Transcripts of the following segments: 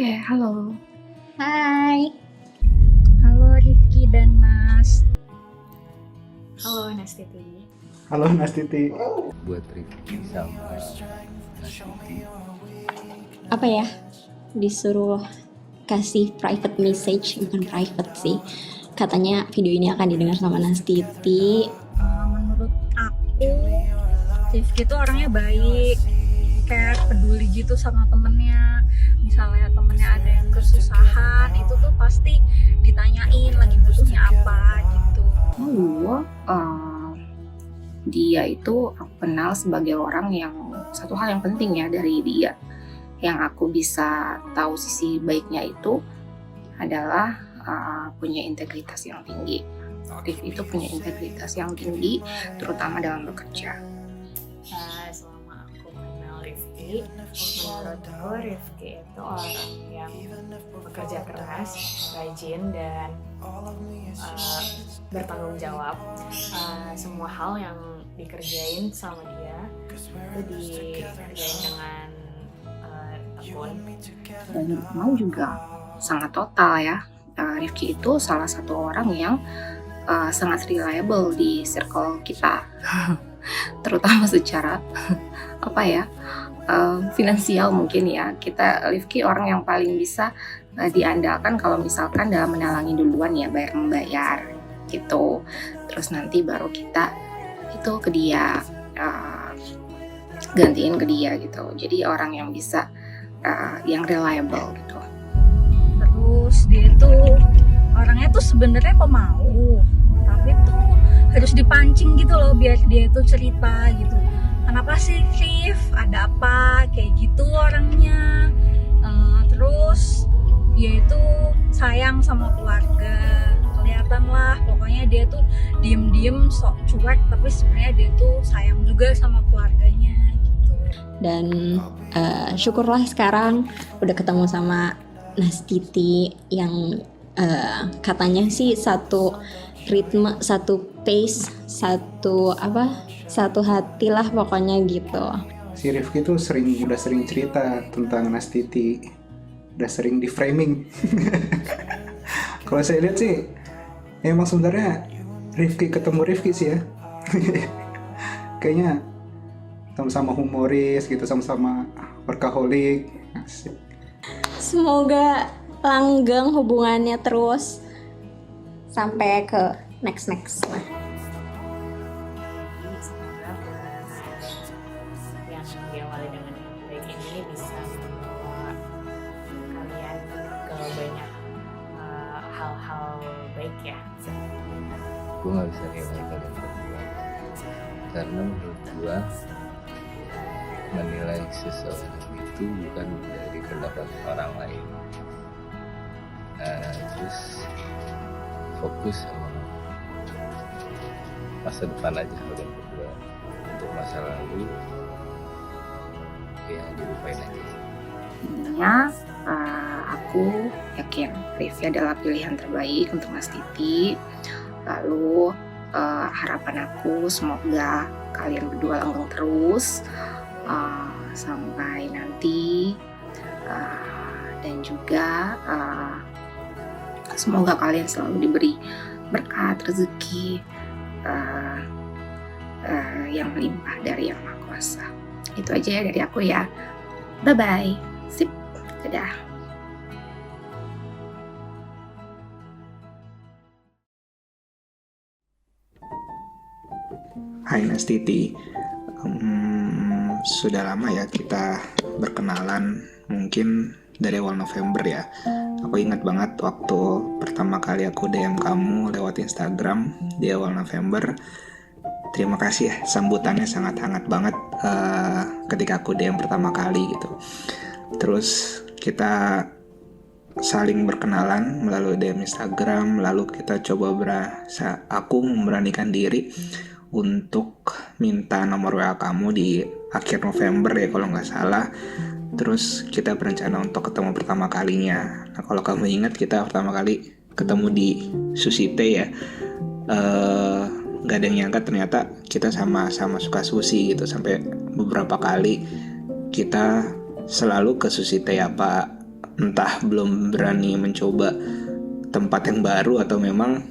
Oke, halo. Hai, Halo Rifki dan Nas. halo Nastiti. Halo Nastiti. Buat Rifki sama Nastiti. Apa ya? Disuruh kasih private message, bukan private sih. Katanya video ini akan didengar sama Nastiti. Menurut aku, Rifki tuh orangnya baik, kayak peduli gitu sama temennya. Misalnya temennya ada yang kesusahan, itu tuh pasti ditanyain lagi butuhnya apa gitu. Lalu dia itu aku kenal sebagai orang yang satu hal yang penting ya dari dia, yang aku bisa tahu sisi baiknya itu adalah punya integritas yang tinggi. Rif itu punya integritas yang tinggi, terutama dalam bekerja. Selama aku kenal Rifki, menurutku Rifki itu orang yang bekerja keras, rajin, dan bertanggung jawab. Semua hal yang dikerjain sama dia itu dikerjain dengan tekun. Dan mau juga sangat total ya. Rifki itu salah satu orang yang sangat reliable di circle kita, terutama secara finansial mungkin ya. Rifki orang yang paling bisa diandalkan kalau misalkan dalam menalangi duluan ya, bayar membayar gitu. Terus nanti baru kita itu ke dia, gantiin ke dia gitu. Jadi orang yang bisa yang reliable gitu. Terus dia tuh orangnya tuh sebenarnya pemalu, tapi tuh harus dipancing gitu loh biar dia itu cerita gitu. Kenapa sih Rif? Ada apa? Kayak gitu orangnya. Terus dia itu sayang sama keluarga. Kelihatan lah, pokoknya dia tuh diem-diem sok cuek, tapi sebenarnya dia tuh sayang juga sama keluarganya gitu. Dan syukurlah sekarang udah ketemu sama Nastiti yang katanya sih satu ritme, satu pace, satu hati lah pokoknya gitu. Si Rifki tuh udah sering cerita tentang Nastiti, udah sering di framing. Kalau saya lihat sih, emang sebenarnya Rifki ketemu Rifki sih ya. Kayaknya sama-sama humoris gitu, sama-sama workaholic. Asik. Semoga langgeng hubungannya terus sampai ke next lah. Semoga yang diawali dengan baik ini bisa membawa kalian ke banyak hal-hal baik ya. Gue gak bisa nilai kalian berdua, karena menurut gue menilai seseorang itu bukan dari pendapat orang lain. Terus fokus sama masa depan aja kalian berdua. Untuk masa lalu ya dilupain aja. Intinya aku yakin Rifki adalah pilihan terbaik untuk Nastiti. Lalu harapan aku semoga kalian berdua langgeng terus sampai nanti, dan juga semoga kalian selalu diberi berkat rezeki yang melimpah dari Yang Maha Kuasa. Itu aja ya dari aku ya. Bye bye. Sip. Dadah. Hai Nastiti, sudah lama ya kita berkenalan, mungkin dari awal November ya. Aku ingat banget waktu pertama kali aku DM kamu lewat Instagram di awal November. Terima kasih ya, sambutannya sangat hangat banget ketika aku DM pertama kali gitu. Terus kita saling berkenalan melalui DM Instagram, lalu kita coba aku memberanikan diri untuk minta nomor WA kamu di akhir November ya kalau nggak salah. Terus kita berencana untuk ketemu pertama kalinya. Nah kalau kamu ingat, kita pertama kali ketemu di Susite ya. Gak ada yang nyangka ternyata kita sama-sama suka sushi gitu. Sampai beberapa kali kita selalu ke Susite apa entah belum berani mencoba tempat yang baru atau memang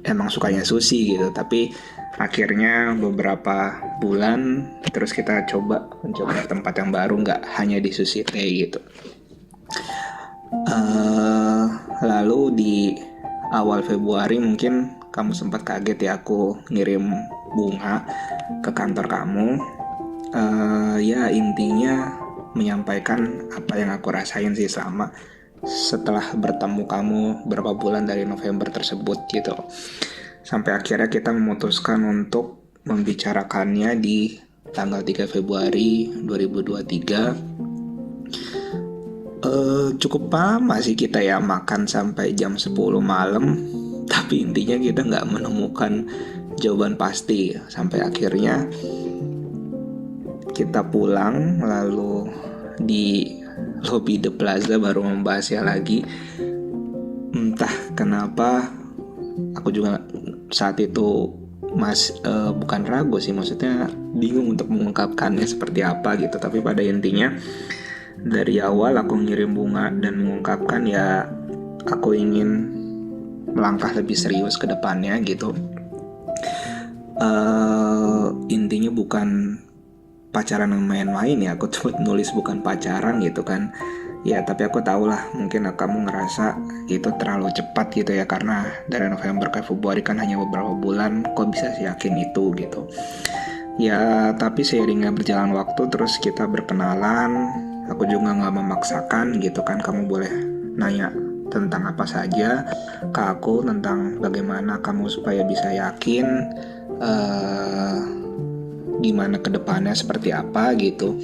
emang sukanya sushi gitu. Tapi akhirnya beberapa bulan terus kita mencoba tempat yang baru, nggak hanya di Sushi Tei gitu. Lalu di awal Februari mungkin kamu sempat kaget ya aku ngirim bunga ke kantor kamu. Ya intinya menyampaikan apa yang aku rasain sih selama setelah bertemu kamu berapa bulan dari November tersebut gitu. Sampai akhirnya kita memutuskan untuk membicarakannya di tanggal 3 Februari 2023. Cukup lama sih kita ya, makan sampai jam 10 malam. Tapi intinya kita nggak menemukan jawaban pasti. Sampai akhirnya kita pulang, lalu di lobby The Plaza baru membahasnya lagi. Entah kenapa aku juga saat itu bukan ragu sih, maksudnya bingung untuk mengungkapkannya seperti apa gitu. Tapi pada intinya dari awal aku ngirim bunga dan mengungkapkan ya aku ingin melangkah lebih serius ke depannya gitu. Intinya bukan pacaran yang main-main ya, aku coba nulis bukan pacaran gitu kan ya. Tapi aku tahu lah mungkin kamu ngerasa itu terlalu cepat gitu ya, karena dari November ke Februari kan hanya beberapa bulan, kok bisa sih yakin itu gitu ya. Tapi seiringnya berjalan waktu terus kita berkenalan, aku juga gak memaksakan gitu kan. Kamu boleh nanya tentang apa saja ke aku, tentang bagaimana kamu supaya bisa yakin gimana kedepannya seperti apa gitu.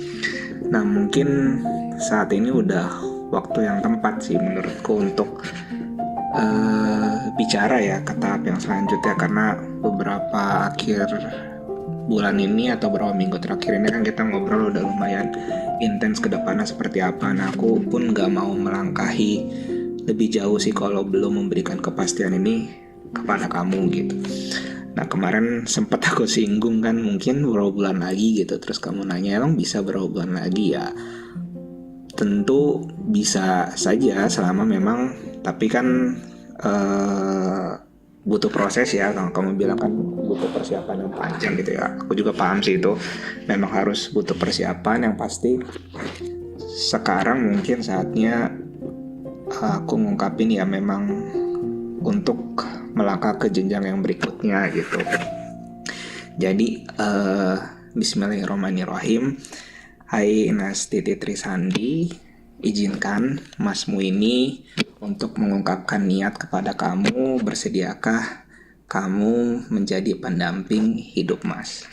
Nah mungkin saat ini udah waktu yang tepat sih menurutku untuk bicara ya ke tahap yang selanjutnya. Karena beberapa akhir bulan ini atau beberapa minggu terakhir ini kan kita ngobrol udah lumayan intens ke depannya seperti apa. Nah aku pun gak mau melangkahi lebih jauh sih kalau belum memberikan kepastian ini kepada kamu gitu. Nah kemarin sempat aku singgung kan mungkin berapa bulan lagi gitu. Terus kamu nanya emang bisa berapa bulan lagi ya. Tentu bisa saja selama memang, tapi kan butuh proses ya. Kalau kamu bilang kan butuh persiapan yang panjang gitu ya. Aku juga paham sih itu memang harus butuh persiapan. Yang pasti sekarang mungkin saatnya aku ngungkapin ya memang untuk melangkah ke jenjang yang berikutnya gitu. Jadi Bismillahirrahmanirrahim. Hai Nastiti Trisandi, izinkan Masmu ini untuk mengungkapkan niat kepada kamu. Bersediakah kamu menjadi pendamping hidup Mas?